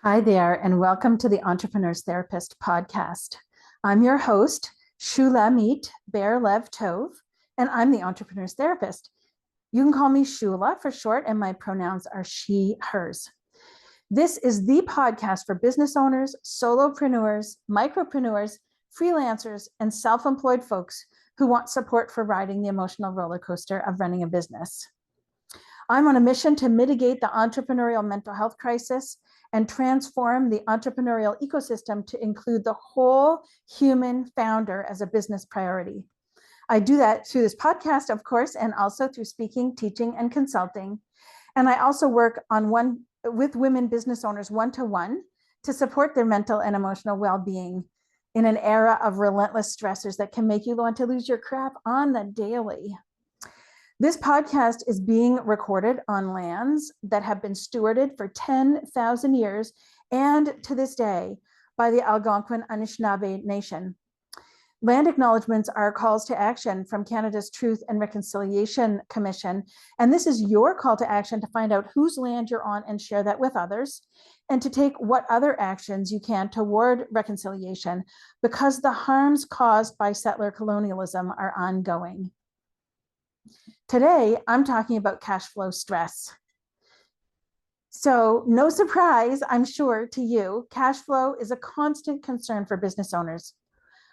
Hi there, and welcome to the Entrepreneur's Therapist podcast. I'm your host, Shulamit Bear Lev Tov, and I'm the Entrepreneur's Therapist. You can call me Shula for short, and my pronouns are she, hers. This is the podcast for business owners, solopreneurs, micropreneurs, freelancers, and self employed folks who want support for riding the emotional roller coaster of running a business. I'm on a mission to mitigate the entrepreneurial mental health crisis and transform the entrepreneurial ecosystem to include the whole human founder as a business priority. I do that through this podcast, of course, and also through speaking, teaching, and consulting. And I also work with women business owners one-to-one to support their mental and emotional well-being in an era of relentless stressors that can make you want to lose your crap on the daily. This podcast is being recorded on lands that have been stewarded for 10,000 years and to this day by the Algonquin Anishinaabe Nation. Land acknowledgements are calls to action from Canada's Truth and Reconciliation Commission, and this is your call to action to find out whose land you're on and share that with others, and to take what other actions you can toward reconciliation, because the harms caused by settler colonialism are ongoing. Today, I'm talking about cash flow stress. So, no surprise, I'm sure, to you, cash flow is a constant concern for business owners.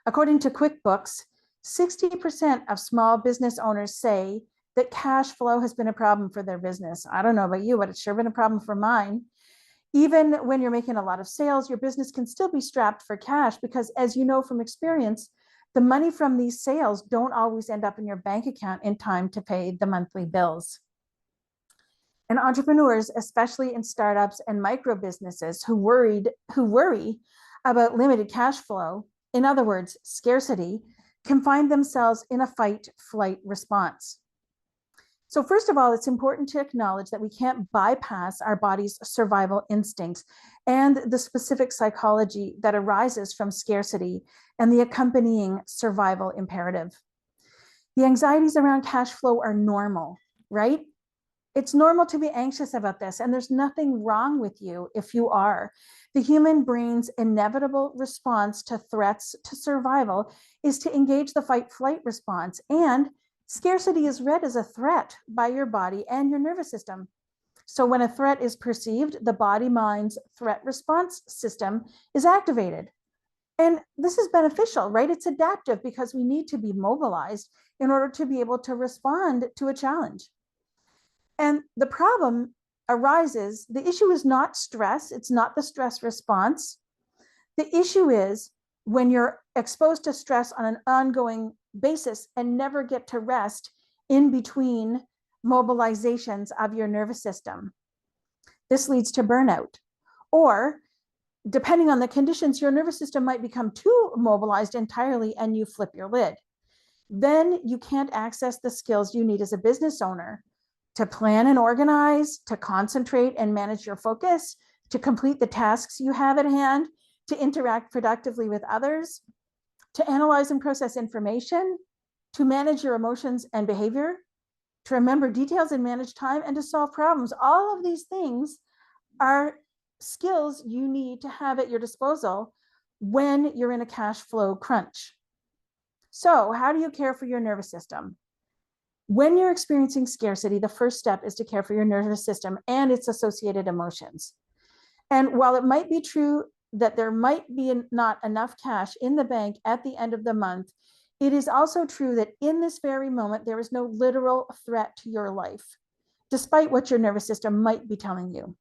According to QuickBooks, 60% of small business owners say that cash flow has been a problem for their business. I don't know about you, but it's sure been a problem for mine. Even when you're making a lot of sales, your business can still be strapped for cash because, as you know from experience, the money from these sales don't always end up in your bank account in time to pay the monthly bills. And entrepreneurs, especially in startups and micro businesses who worry about limited cash flow, in other words, scarcity, can find themselves in a fight-flight response. So first of all, it's important to acknowledge that we can't bypass our body's survival instincts and the specific psychology that arises from scarcity and the accompanying survival imperative. The anxieties around cash flow are normal, right? It's normal to be anxious about this, and there's nothing wrong with you if you are. The human brain's inevitable response to threats to survival is to engage the fight-flight response, and scarcity is read as a threat by your body and your nervous system. So when a threat is perceived, the body-mind's threat response system is activated. And this is beneficial, right? It's adaptive because we need to be mobilized in order to be able to respond to a challenge. And the problem arises, the issue is not stress, it's not the stress response. The issue is when you're exposed to stress on an ongoing basis and never get to rest in between mobilizations of your nervous system. This leads to burnout. Or, depending on the conditions, your nervous system might become too mobilized entirely and you flip your lid. Then you can't access the skills you need as a business owner to plan and organize, to concentrate and manage your focus, to complete the tasks you have at hand, to interact productively with others, to analyze and process information, to manage your emotions and behavior, to remember details and manage time, and to solve problems. All of these things are skills you need to have at your disposal when you're in a cash flow crunch. So, how do you care for your nervous system? When you're experiencing scarcity, the first step is to care for your nervous system and its associated emotions. And while it might be true that there might be not enough cash in the bank at the end of the month, it is also true that in this very moment, there is no literal threat to your life, despite what your nervous system might be telling you.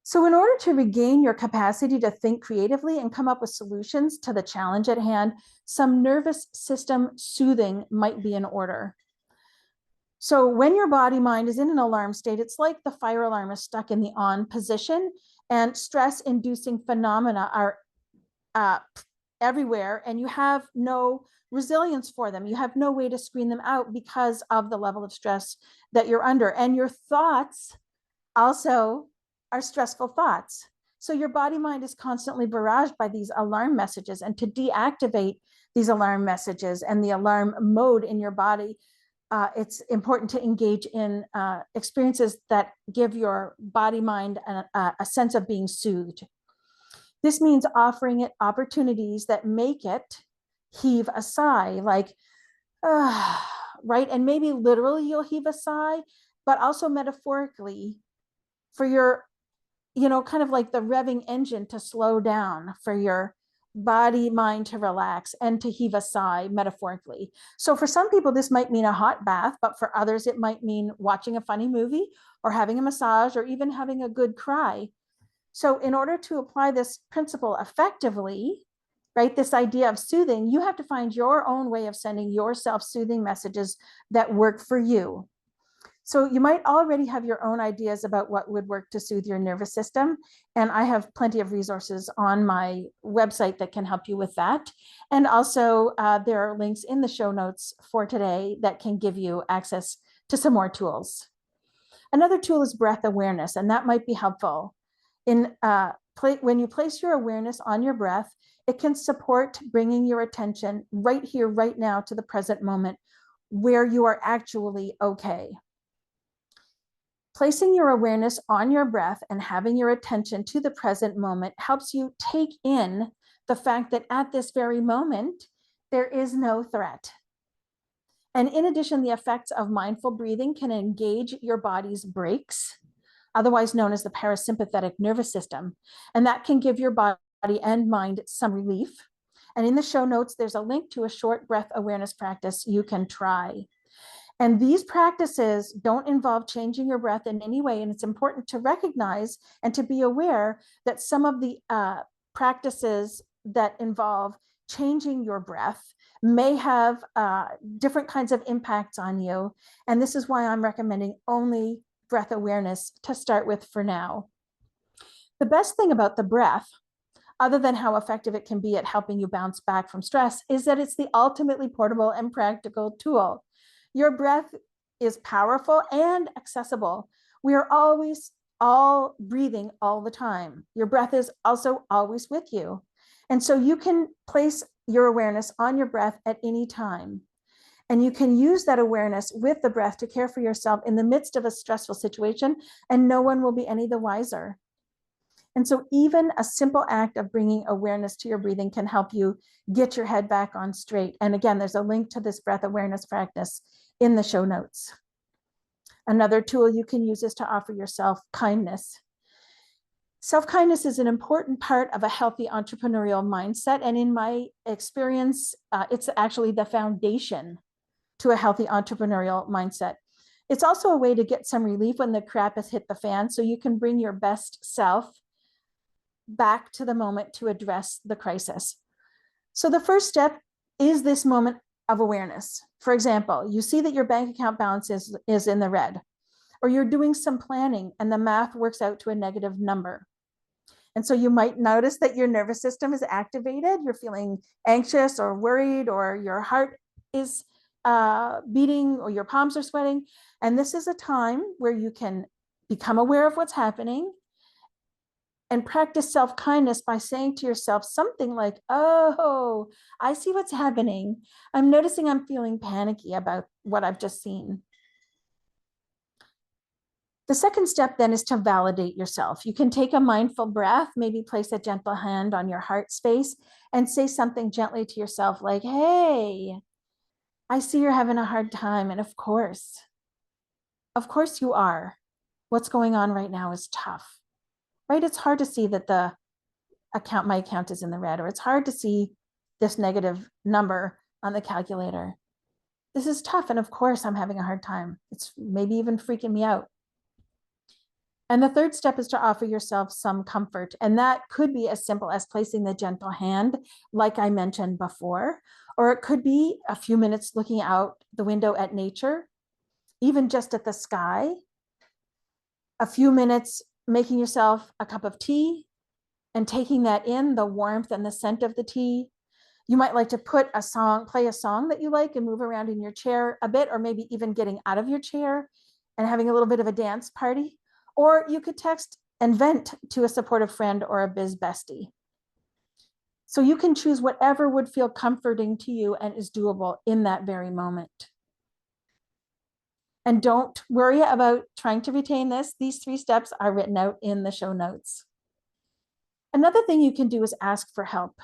So in order to regain your capacity to think creatively and come up with solutions to the challenge at hand, some nervous system soothing might be in order. So when your body mind is in an alarm state, it's like the fire alarm is stuck in the on position, and stress-inducing phenomena are everywhere, and you have no resilience for them. You have no way to screen them out because of the level of stress that you're under. And your thoughts also are stressful thoughts. So your body mind is constantly barraged by these alarm messages, and to deactivate these alarm messages and the alarm mode in your body it's important to engage in experiences that give your body, mind, a sense of being soothed. This means offering it opportunities that make it heave a sigh, like, right? And maybe literally you'll heave a sigh, but also metaphorically for your, kind of like the revving engine to slow down, for your body, mind to relax and to heave a sigh metaphorically. So for some people, this might mean a hot bath, but for others, it might mean watching a funny movie or having a massage or even having a good cry. So in order to apply this principle effectively, right, this idea of soothing, you have to find your own way of sending yourself soothing messages that work for you. So you might already have your own ideas about what would work to soothe your nervous system. And I have plenty of resources on my website that can help you with that. And also there are links in the show notes for today that can give you access to some more tools. Another tool is breath awareness, and that might be helpful. When you place your awareness on your breath, it can support bringing your attention right here, right now to the present moment where you are actually okay. Placing your awareness on your breath and having your attention to the present moment helps you take in the fact that at this very moment, there is no threat. And in addition, the effects of mindful breathing can engage your body's brakes, otherwise known as the parasympathetic nervous system. And that can give your body and mind some relief. And in the show notes, there's a link to a short breath awareness practice you can try. And these practices don't involve changing your breath in any way. And it's important to recognize and to be aware that some of the practices that involve changing your breath may have different kinds of impacts on you. And this is why I'm recommending only breath awareness to start with for now. The best thing about the breath, other than how effective it can be at helping you bounce back from stress, is that it's the ultimately portable and practical tool. Your breath is powerful and accessible. We are always all breathing all the time. Your breath is also always with you. And so you can place your awareness on your breath at any time. And you can use that awareness with the breath to care for yourself in the midst of a stressful situation, and no one will be any the wiser. And so even a simple act of bringing awareness to your breathing can help you get your head back on straight. And again, there's a link to this breath awareness practice in the show notes. Another tool you can use is to offer yourself kindness. Self-kindness is an important part of a healthy entrepreneurial mindset. And in my experience, it's actually the foundation to a healthy entrepreneurial mindset. It's also a way to get some relief when the crap has hit the fan, so you can bring your best self back to the moment to address the crisis. So the first step is this moment of awareness. For example, you see that your bank account balance is in the red, or you're doing some planning and the math works out to a negative number. And so you might notice that your nervous system is activated. You're feeling anxious or worried, or your heart is beating, or your palms are sweating. And this is a time where you can become aware of what's happening and practice self-kindness by saying to yourself something like, oh, I see what's happening. I'm noticing I'm feeling panicky about what I've just seen. The second step then is to validate yourself. You can take a mindful breath, maybe place a gentle hand on your heart space and say something gently to yourself like, hey, I see you're having a hard time. And of course you are. What's going on right now is tough, right? It's hard to see that my account is in the red, or it's hard to see this negative number on the calculator. This is tough. And of course I'm having a hard time. It's maybe even freaking me out. And the third step is to offer yourself some comfort. And that could be as simple as placing the gentle hand, like I mentioned before, or it could be a few minutes looking out the window at nature, even just at the sky, a few minutes making yourself a cup of tea and taking that in, the warmth and the scent of the tea. You might like to play a song that you like and move around in your chair a bit, or maybe even getting out of your chair and having a little bit of a dance party. Or you could text and vent to a supportive friend or a biz bestie. So you can choose whatever would feel comforting to you and is doable in that very moment. And don't worry about trying to retain this. These 3 steps are written out in the show notes. Another thing you can do is ask for help.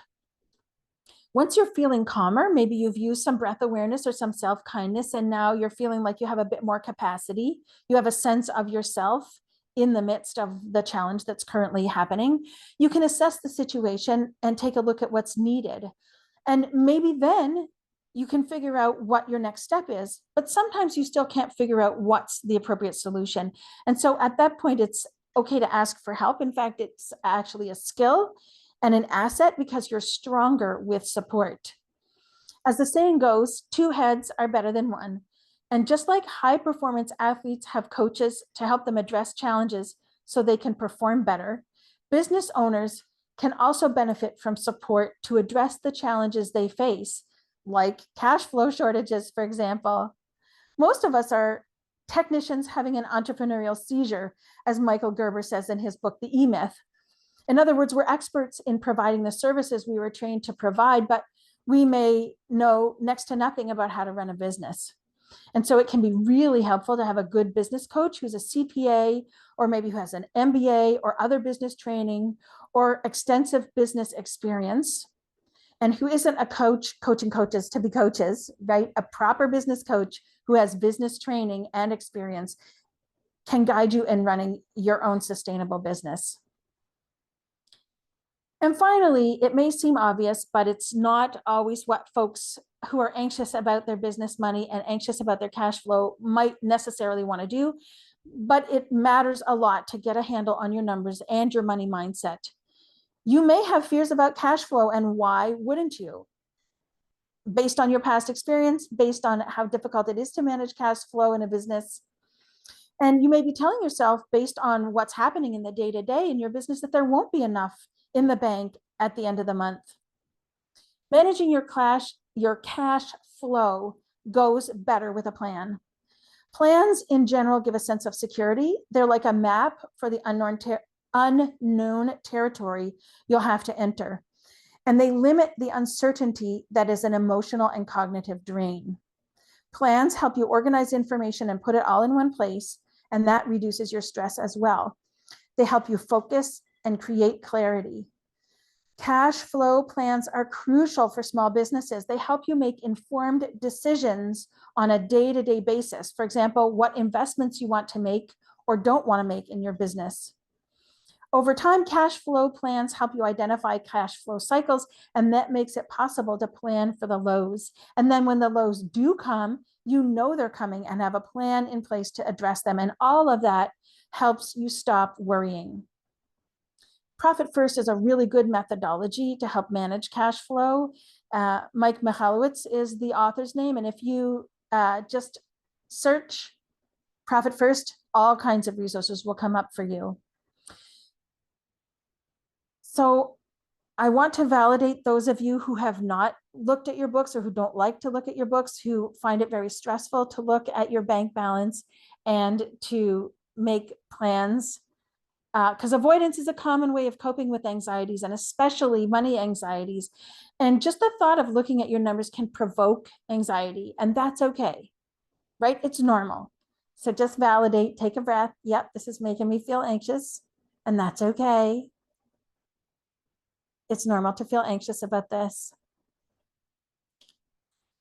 Once you're feeling calmer, maybe you've used some breath awareness or some self-kindness, and now you're feeling like you have a bit more capacity. You have a sense of yourself in the midst of the challenge that's currently happening. You can assess the situation and take a look at what's needed. And maybe then you can figure out what your next step is, but sometimes you still can't figure out what's the appropriate solution. And so at that point, it's okay to ask for help. In fact, it's actually a skill and an asset because you're stronger with support. As the saying goes, 2 heads are better than 1. And just like high performance athletes have coaches to help them address challenges so they can perform better, business owners can also benefit from support to address the challenges they face, like cash flow shortages, for example. Most of us are technicians having an entrepreneurial seizure, as Michael Gerber says in his book, The E-Myth. In other words, we're experts in providing the services we were trained to provide, but we may know next to nothing about how to run a business. And so it can be really helpful to have a good business coach who's a CPA, or maybe who has an MBA or other business training or extensive business experience, and who isn't a coach coaching coaches to be coaches, right? A proper business coach who has business training and experience can guide you in running your own sustainable business. And finally, it may seem obvious, but it's not always what folks who are anxious about their business money and anxious about their cash flow might necessarily want to do, but it matters a lot to get a handle on your numbers and your money mindset. You may have fears about cash flow, and why wouldn't you? Based on your past experience, based on how difficult it is to manage cash flow in a business. And you may be telling yourself, based on what's happening in the day-to-day in your business, that there won't be enough in the bank at the end of the month. Managing your cash flow goes better with a plan. Plans in general give a sense of security. They're like a map for the unknown territory you'll have to enter. And they limit the uncertainty that is an emotional and cognitive drain. Plans help you organize information and put it all in one place, and that reduces your stress as well. They help you focus and create clarity. Cash flow plans are crucial for small businesses. They help you make informed decisions on a day-to-day basis. For example, what investments you want to make or don't want to make in your business. Over time, cash flow plans help you identify cash flow cycles, and that makes it possible to plan for the lows. And then when the lows do come, you know they're coming and have a plan in place to address them. And all of that helps you stop worrying. Profit First is a really good methodology to help manage cash flow. Mike Michalowicz is the author's name. And if you just search Profit First, all kinds of resources will come up for you. So I want to validate those of you who have not looked at your books or who don't like to look at your books, who find it very stressful to look at your bank balance and to make plans. Because avoidance is a common way of coping with anxieties, and especially money anxieties. And just the thought of looking at your numbers can provoke anxiety, and that's okay, right? It's normal. So just validate, take a breath. Yep, this is making me feel anxious, and that's okay. It's normal to feel anxious about this.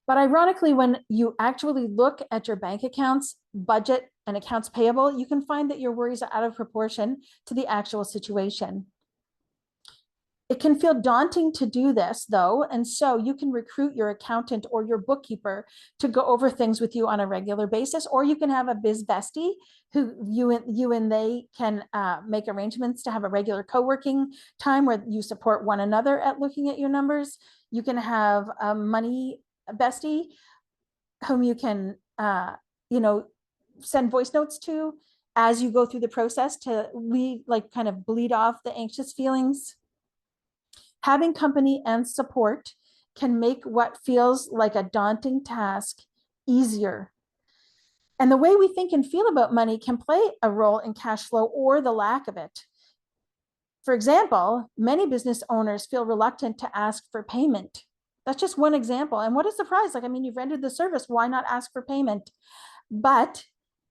But ironically, when you actually look at your bank accounts, budget, and accounts payable, you can find that your worries are out of proportion to the actual situation. It can feel daunting to do this, though, and so you can recruit your accountant or your bookkeeper to go over things with you on a regular basis, or you can have a biz bestie who you and they can make arrangements to have a regular co-working time where you support one another at looking at your numbers. You can have a money bestie whom you can, send voice notes to as you go through the process to kind of bleed off the anxious feelings. Having company and support can make what feels like a daunting task easier. And the way we think and feel about money can play a role in cash flow or the lack of it. For example, many business owners feel reluctant to ask for payment. That's just one example. And what a surprise. You've rendered the service, why not ask for payment? But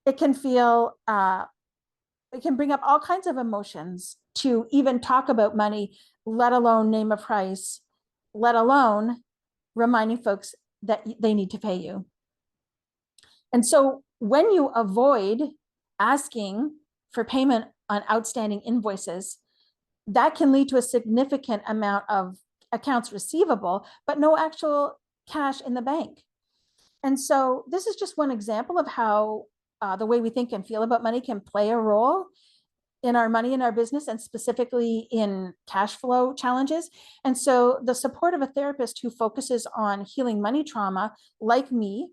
It can feel, it can bring up all kinds of emotions to even talk about money, let alone name a price, let alone reminding folks that they need to pay you. And so when you avoid asking for payment on outstanding invoices, that can lead to a significant amount of accounts receivable, but no actual cash in the bank. And so this is just one example of how the way we think and feel about money can play a role in our money in our business, and specifically in cash flow challenges. And so the support of a therapist who focuses on healing money trauma, like me,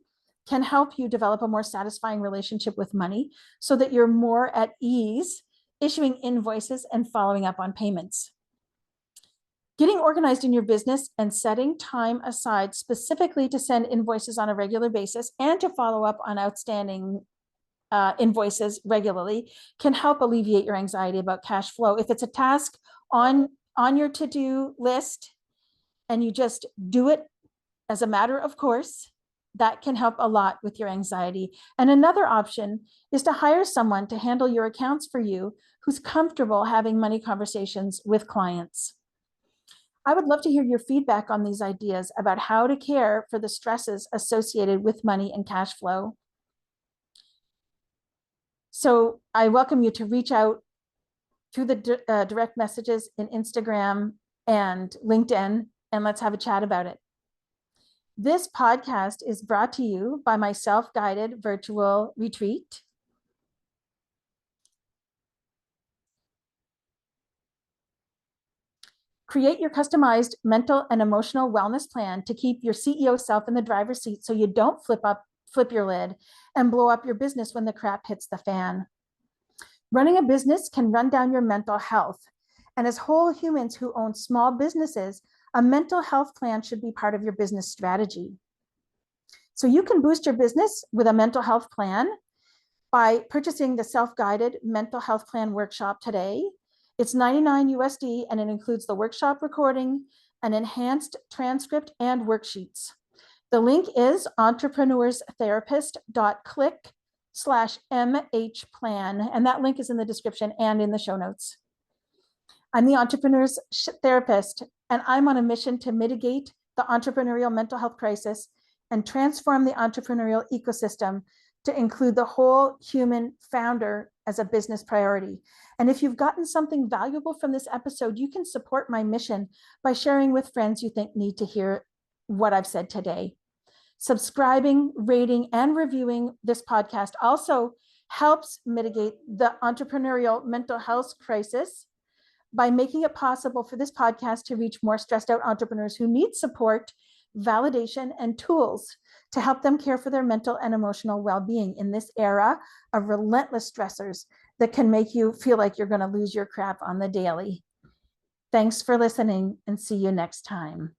can help you develop a more satisfying relationship with money so that you're more at ease issuing invoices and following up on payments. Getting organized in your business and setting time aside specifically to send invoices on a regular basis and to follow up on outstanding invoices regularly can help alleviate your anxiety about cash flow. If it's a task on your to-do list and you just do it as a matter of course, that can help a lot with your anxiety. And another option is to hire someone to handle your accounts for you who's comfortable having money conversations with clients. I would love to hear your feedback on these ideas about how to care for the stresses associated with money and cash flow. So I welcome you to reach out through the direct messages in Instagram and LinkedIn, and let's have a chat about it. This podcast is brought to you by my self-guided virtual retreat. Create your customized mental and emotional wellness plan to keep your CEO self in the driver's seat so you don't flip your lid and blow up your business when the crap hits the fan. Running a business can run down your mental health. And as whole humans who own small businesses, a mental health plan should be part of your business strategy. So you can boost your business with a mental health plan by purchasing the self-guided mental health plan workshop today. It's $99 USD, and it includes the workshop recording, an enhanced transcript, and worksheets. The link is entrepreneurstherapist.click/MH plan, and that link is in the description and in the show notes. I'm the Entrepreneur's Therapist, and I'm on a mission to mitigate the entrepreneurial mental health crisis and transform the entrepreneurial ecosystem to include the whole human founder as a business priority. And if you've gotten something valuable from this episode, you can support my mission by sharing with friends you think need to hear what I've said today. Subscribing, rating, and reviewing this podcast also helps mitigate the entrepreneurial mental health crisis by making it possible for this podcast to reach more stressed out entrepreneurs who need support, validation, and tools to help them care for their mental and emotional well-being in this era of relentless stressors that can make you feel like you're going to lose your crap on the daily. Thanks for listening, and see you next time.